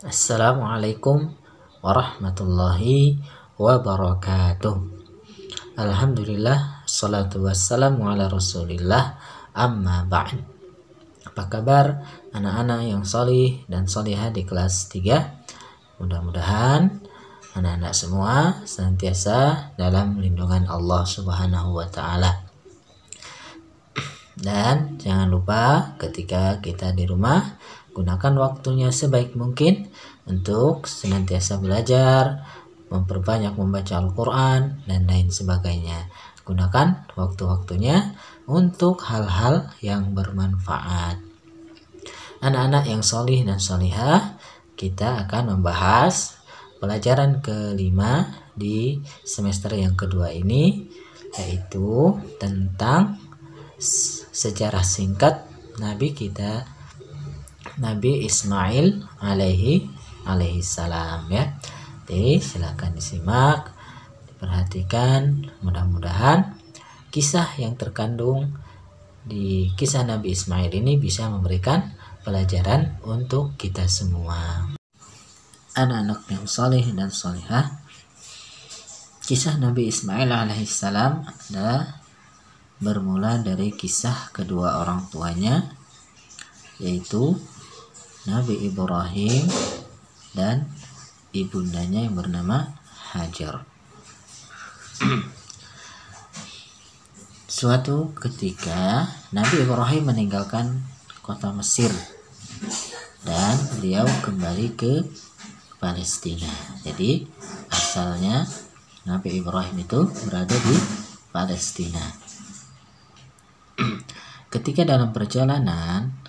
Assalamualaikum warahmatullahi wabarakatuh. Alhamdulillah, salatu wassalamu ala rasulillah, amma ba'd. Apa kabar anak-anak yang solih dan solihah di kelas 3? Mudah-mudahan anak-anak semua senantiasa dalam lindungan Allah subhanahu wa ta'ala. Dan jangan lupa ketika kita di rumah, gunakan waktunya sebaik mungkin untuk senantiasa belajar, memperbanyak membaca Al-Quran, dan lain sebagainya. Gunakan waktu-waktunya untuk hal-hal yang bermanfaat. Anak-anak yang solih dan solihah, kita akan membahas pelajaran kelima di semester yang kedua ini, yaitu tentang sejarah singkat Nabi Ismail alaihi salam, ya. Jadi silakan disimak, diperhatikan. Mudah-mudahan kisah yang terkandung di kisah Nabi Ismail ini bisa memberikan pelajaran untuk kita semua. Anak-anak yang soleh dan solehah, kisah Nabi Ismail alaihi salam adalah bermula dari kisah kedua orang tuanya, yaitu Nabi Ibrahim dan ibundanya yang bernama Hajar. Suatu ketika Nabi Ibrahim meninggalkan kota Mesir dan beliau kembali ke Palestina. Jadi asalnya Nabi Ibrahim itu berada di Palestina. Ketika dalam perjalanan,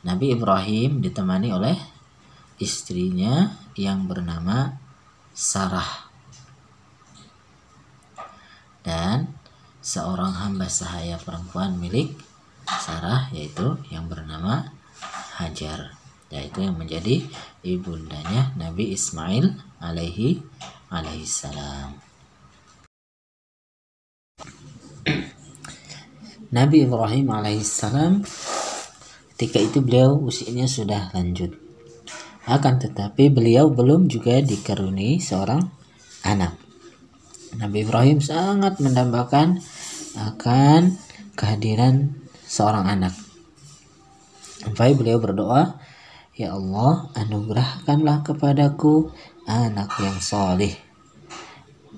Nabi Ibrahim ditemani oleh istrinya yang bernama Sarah dan seorang hamba sahaya perempuan milik Sarah, yaitu yang bernama Hajar, yaitu yang menjadi ibundanya Nabi Ismail alaihi salam. Nabi Ibrahim alaihi salam ketika itu beliau usianya sudah lanjut. Akan tetapi beliau belum juga dikaruniai seorang anak. Nabi Ibrahim sangat mendambakan akan kehadiran seorang anak. Sampai beliau berdoa, "Ya Allah, anugerahkanlah kepadaku anak yang soleh."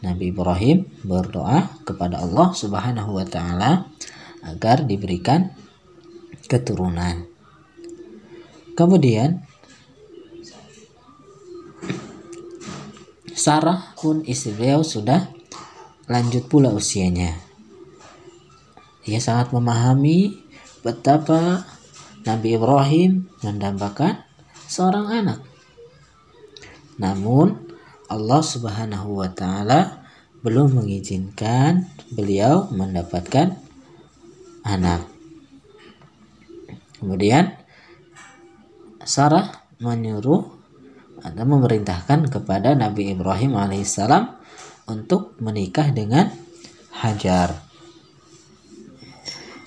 Nabi Ibrahim berdoa kepada Allah Subhanahu wa ta'ala agar diberikan keturunan. Kemudian Sarah pun istri beliau sudah lanjut pula usianya. Dia sangat memahami betapa Nabi Ibrahim mendambakan seorang anak. Namun Allah Subhanahu wa ta'ala belum mengizinkan beliau mendapatkan anak. Kemudian Sarah menyuruh atau memerintahkan kepada Nabi Ibrahim alaihissalam untuk menikah dengan Hajar.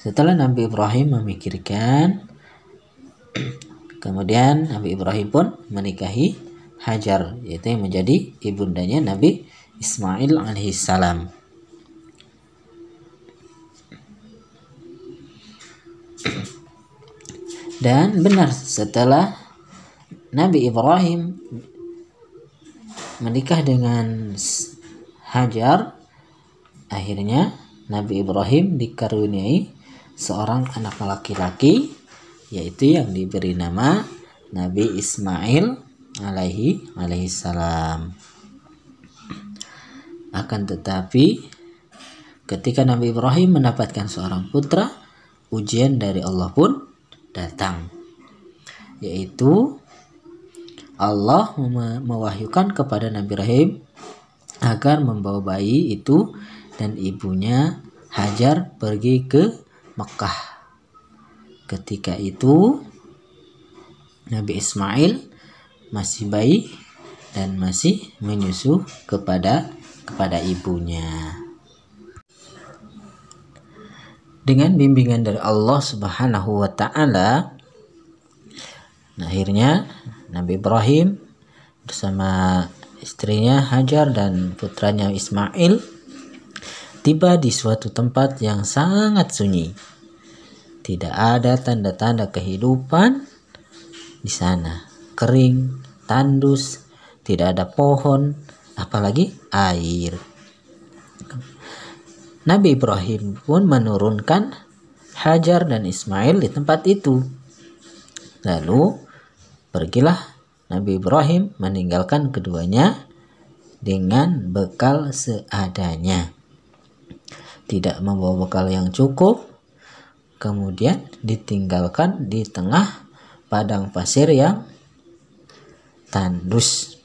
Setelah Nabi Ibrahim memikirkan, kemudian Nabi Ibrahim pun menikahi Hajar, yaitu yang menjadi ibundanya Nabi Ismail alaihissalam. Dan benar, setelah Nabi Ibrahim menikah dengan Hajar, akhirnya Nabi Ibrahim dikaruniai seorang anak laki-laki, yaitu yang diberi nama Nabi Ismail alaihi salam. Akan tetapi ketika Nabi Ibrahim mendapatkan seorang putra, ujian dari Allah pun datang, yaitu Allah mewahyukan kepada Nabi Ibrahim agar membawa bayi itu dan ibunya Hajar pergi ke Mekah. Ketika itu Nabi Ismail masih bayi dan masih menyusu kepada ibunya. Dengan bimbingan dari Allah Subhanahu wa ta'ala, akhirnya Nabi Ibrahim bersama istrinya Hajar dan putranya Ismail tiba di suatu tempat yang sangat sunyi. Tidak ada tanda-tanda kehidupan di sana. Kering, tandus, tidak ada pohon, apalagi air. Nabi Ibrahim pun menurunkan Hajar dan Ismail di tempat itu. Lalu pergilah Nabi Ibrahim meninggalkan keduanya dengan bekal seadanya. Tidak membawa bekal yang cukup, kemudian ditinggalkan di tengah padang pasir yang tandus.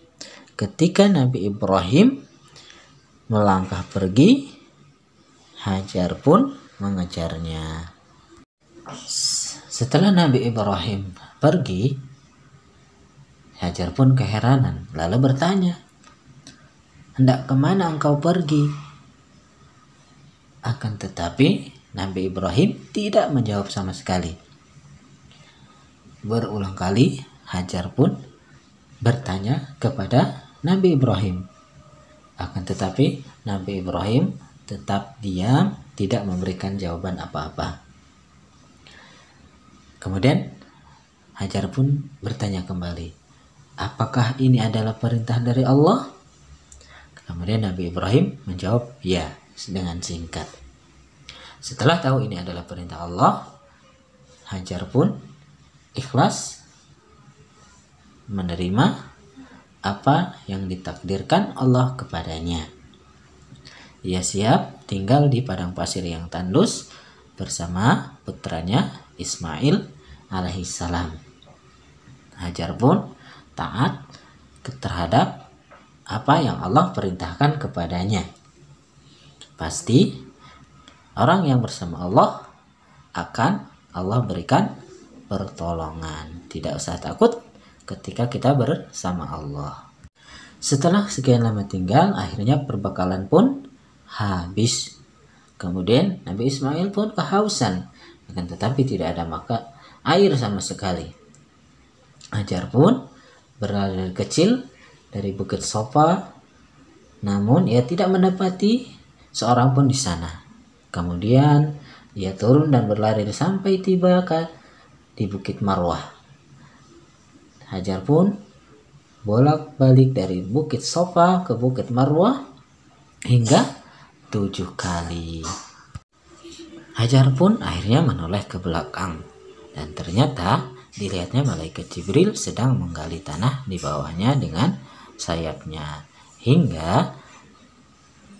Ketika Nabi Ibrahim melangkah pergi, Hajar pun mengejarnya. Setelah Nabi Ibrahim pergi, Hajar pun keheranan, lalu bertanya, "Hendak kemana engkau pergi?" Akan tetapi Nabi Ibrahim tidak menjawab sama sekali. Berulang kali Hajar pun bertanya kepada Nabi Ibrahim. Akan tetapi Nabi Ibrahim tetap diam, tidak memberikan jawaban apa-apa. Kemudian Hajar pun bertanya kembali, "Apakah ini adalah perintah dari Allah?" Kemudian Nabi Ibrahim menjawab, "Ya," dengan singkat. Setelah tahu ini adalah perintah Allah, Hajar pun ikhlas menerima apa yang ditakdirkan Allah kepadanya. Ia siap tinggal di padang pasir yang tandus bersama putranya Ismail alaihissalam. Hajar pun taat terhadap apa yang Allah perintahkan kepadanya. Pasti orang yang bersama Allah akan Allah berikan pertolongan. Tidak usah takut ketika kita bersama Allah. Setelah sekian lama tinggal, akhirnya perbekalan pun habis. Kemudian Nabi Ismail pun kehausan, akan tetapi tidak ada maka air sama sekali. Hajar pun berlari kecil dari Bukit Sofa, namun ia tidak mendapati seorang pun di sana. Kemudian ia turun dan berlari sampai tiba di Bukit Marwah. Hajar pun bolak-balik dari Bukit Sofa ke Bukit Marwah hingga 7 kali. Hajar pun akhirnya menoleh ke belakang dan ternyata dilihatnya malaikat Jibril sedang menggali tanah di bawahnya dengan sayapnya hingga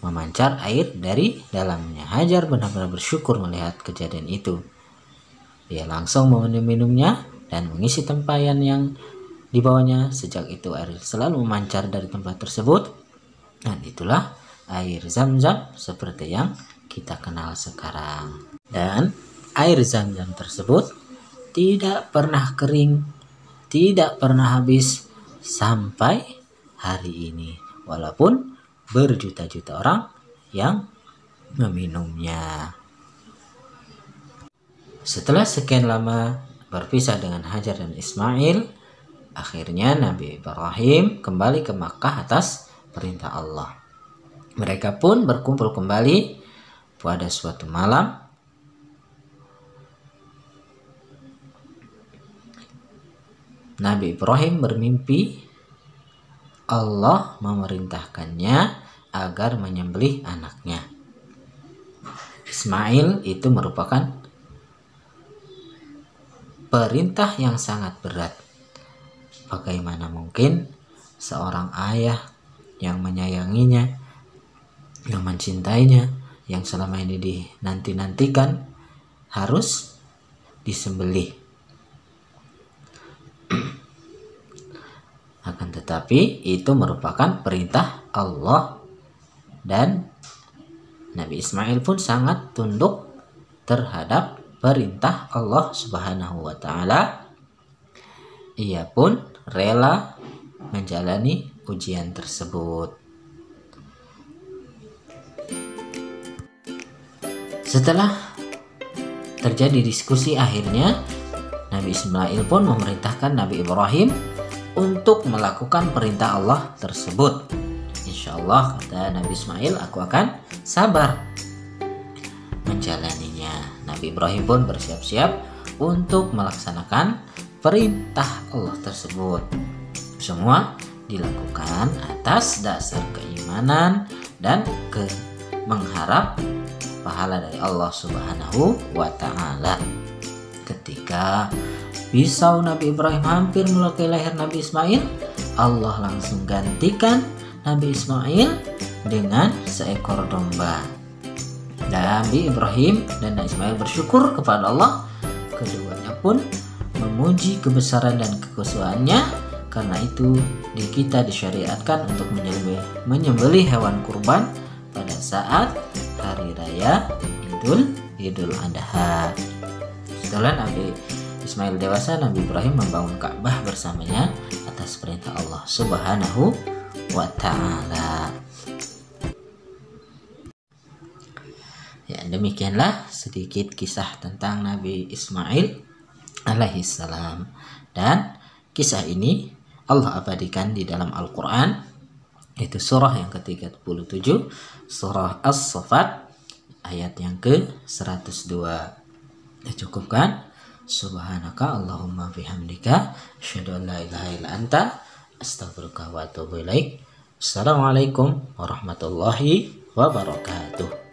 memancar air dari dalamnya. Hajar benar-benar bersyukur melihat kejadian itu. Dia langsung meminumnya dan mengisi tempayan yang di bawahnya. Sejak itu air selalu memancar dari tempat tersebut, dan itulah air Zam-Zam seperti yang kita kenal sekarang. Dan air Zam-Zam tersebut tidak pernah kering, tidak pernah habis sampai hari ini, walaupun berjuta-juta orang yang meminumnya. Setelah sekian lama berpisah dengan Hajar dan Ismail, akhirnya Nabi Ibrahim kembali ke Makkah atas perintah Allah. Mereka pun berkumpul kembali pada suatu malam. Nabi Ibrahim bermimpi Allah memerintahkannya agar menyembelih anaknya. Ismail itu merupakan perintah yang sangat berat. Bagaimana mungkin seorang ayah yang menyayanginya, yang mencintainya, yang selama ini dinanti-nantikan harus disembelih. Akan tetapi itu merupakan perintah Allah, dan Nabi Ismail pun sangat tunduk terhadap perintah Allah Subhanahu wa taala. Ia pun rela menjalani ujian tersebut. Setelah terjadi diskusi, akhirnya Nabi Ismail pun memerintahkan Nabi Ibrahim untuk melakukan perintah Allah tersebut. Insya Allah, kata Nabi Ismail, aku akan sabar menjalaninya. Nabi Ibrahim pun bersiap-siap untuk melaksanakan perintah Allah tersebut. Semua dilakukan atas dasar keimanan dan mengharap pahala dari Allah Subhanahu wa Ta'ala. Ketika pisau Nabi Ibrahim hampir melukai leher Nabi Ismail, Allah langsung gantikan Nabi Ismail dengan seekor domba. Nabi Ibrahim dan Nabi Ismail bersyukur kepada Allah. Keduanya pun memuji kebesaran dan kekuasaannya. Karena itu kita disyariatkan untuk menyembelih hewan kurban pada saat hari raya Idul Adha. Setelah Nabi Ismail dewasa, Nabi Ibrahim membangun Ka'bah bersamanya atas perintah Allah Subhanahu wa Ta'ala. Ya, demikianlah sedikit kisah tentang Nabi Ismail alaihissalam. Dan kisah ini Allah abadikan di dalam Al-Quran, yaitu surah yang ke-37, surah As-Saffat, ayat yang ke-102. Cukupkan. Subhanaka Allahumma bihamdika asyhadu an la ilaha illa anta astaghfiruka wa atubu ilaik. Assalamualaikum warahmatullahi wabarakatuh.